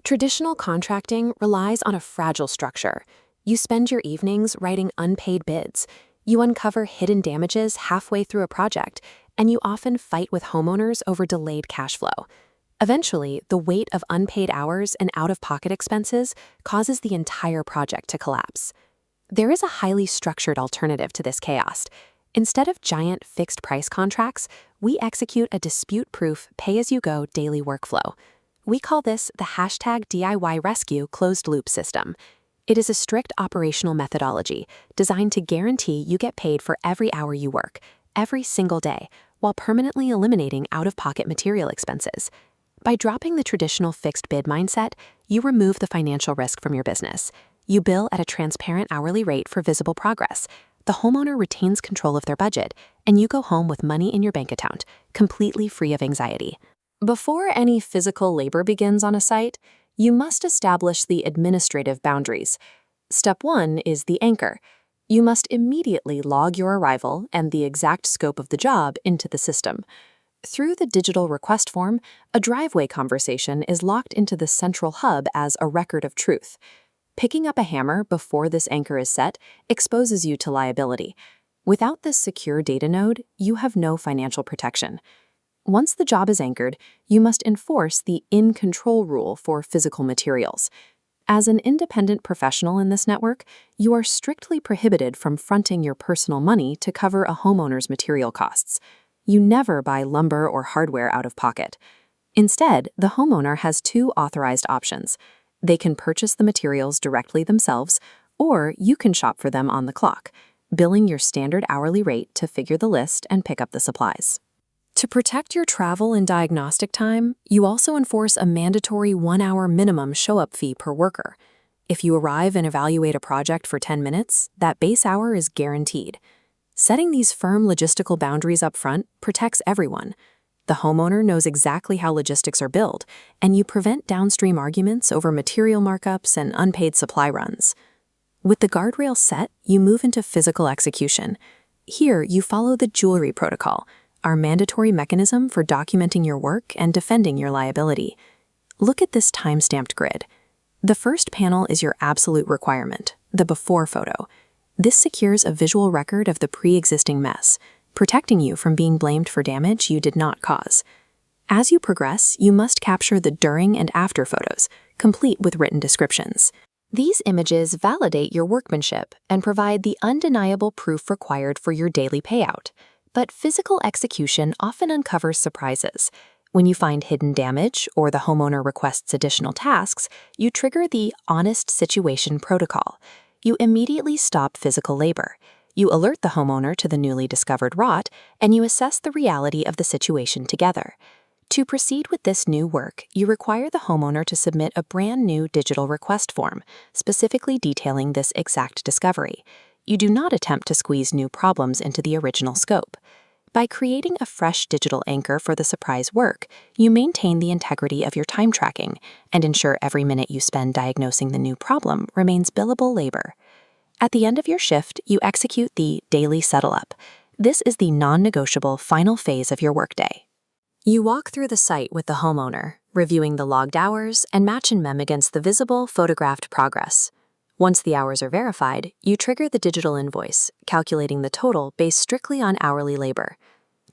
Traditional contracting relies on a fragile structure. You spend your evenings writing unpaid bids. You uncover hidden damages halfway through a project, and you often fight with homeowners over delayed cash flow. Eventually, the weight of unpaid hours and out-of-pocket expenses causes the entire project to collapse. There is a highly structured alternative to this chaos. Instead of giant fixed-price contracts, we execute a dispute-proof, pay-as-you-go daily workflow. We call this the #DiyRescue closed-loop system. It is a strict operational methodology designed to guarantee you get paid for every hour you work, every single day, while permanently eliminating out-of-pocket material expenses. By dropping the traditional fixed bid mindset, you remove the financial risk from your business. You bill at a transparent hourly rate for visible progress. The homeowner retains control of their budget, and you go home with money in your bank account, completely free of anxiety. Before any physical labor begins on a site, you must establish the administrative boundaries. Step 1 is the anchor. You must immediately log your arrival and the exact scope of the job into the system. Through the digital request form, a driveway conversation is locked into the central hub as a record of truth. Picking up a hammer before this anchor is set exposes you to liability. Without this secure data node, you have no financial protection. Once the job is anchored, you must enforce the in-control rule for physical materials. As an independent professional in this network, you are strictly prohibited from fronting your personal money to cover a homeowner's material costs. You never buy lumber or hardware out of pocket. Instead, the homeowner has two authorized options. They can purchase the materials directly themselves, or you can shop for them on the clock, billing your standard hourly rate to figure the list and pick up the supplies. To protect your travel and diagnostic time, you also enforce a mandatory 1-hour minimum show-up fee per worker. If you arrive and evaluate a project for 10 minutes, that base hour is guaranteed. Setting these firm logistical boundaries up front protects everyone. The homeowner knows exactly how logistics are billed, and you prevent downstream arguments over material markups and unpaid supply runs. With the guardrail set, you move into physical execution. Here, you follow the jewelry protocol, our mandatory mechanism for documenting your work and defending your liability. Look at this time-stamped grid. The first panel is your absolute requirement, the before photo. This secures a visual record of the pre-existing mess, protecting you from being blamed for damage you did not cause. As you progress, you must capture the during and after photos, complete with written descriptions. These images validate your workmanship and provide the undeniable proof required for your daily payout. But physical execution often uncovers surprises. When you find hidden damage or the homeowner requests additional tasks, you trigger the honest situation protocol. You immediately stop physical labor. You alert the homeowner to the newly discovered rot, and you assess the reality of the situation together. To proceed with this new work, you require the homeowner to submit a brand new digital request form, specifically detailing this exact discovery. You do not attempt to squeeze new problems into the original scope. By creating a fresh digital anchor for the surprise work, you maintain the integrity of your time tracking and ensure every minute you spend diagnosing the new problem remains billable labor. At the end of your shift, you execute the daily settle-up. This is the non-negotiable final phase of your workday. You walk through the site with the homeowner, reviewing the logged hours and matching them against the visible, photographed progress. Once the hours are verified, you trigger the digital invoice, calculating the total based strictly on hourly labor.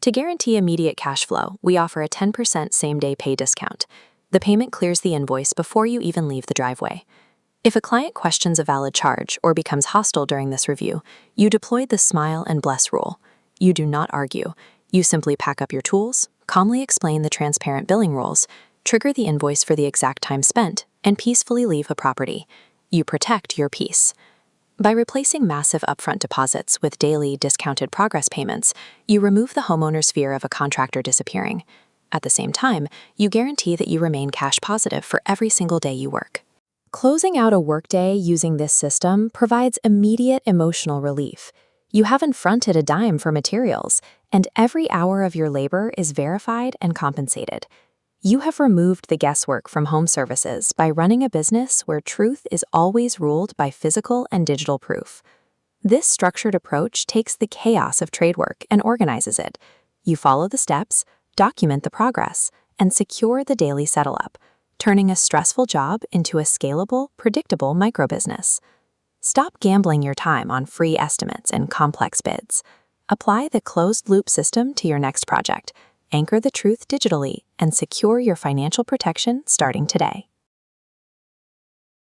To guarantee immediate cash flow, we offer a 10% same-day pay discount. The payment clears the invoice before you even leave the driveway. If a client questions a valid charge or becomes hostile during this review, you deploy the smile and bless rule. You do not argue. You simply pack up your tools, calmly explain the transparent billing rules, trigger the invoice for the exact time spent, and peacefully leave the property. You protect your peace. By replacing massive upfront deposits with daily discounted progress payments, you remove the homeowner's fear of a contractor disappearing. At the same time, you guarantee that you remain cash positive for every single day you work. Closing out a workday using this system provides immediate emotional relief. You haven't fronted a dime for materials, and every hour of your labor is verified and compensated. You have removed the guesswork from home services by running a business where truth is always ruled by physical and digital proof. This structured approach takes the chaos of trade work and organizes it. You follow the steps, document the progress, and secure the daily settle-up. turning a stressful job into a scalable, predictable microbusiness. Stop gambling your time on free estimates and complex bids. Apply the closed-loop system to your next project, anchor the truth digitally, and secure your financial protection starting today.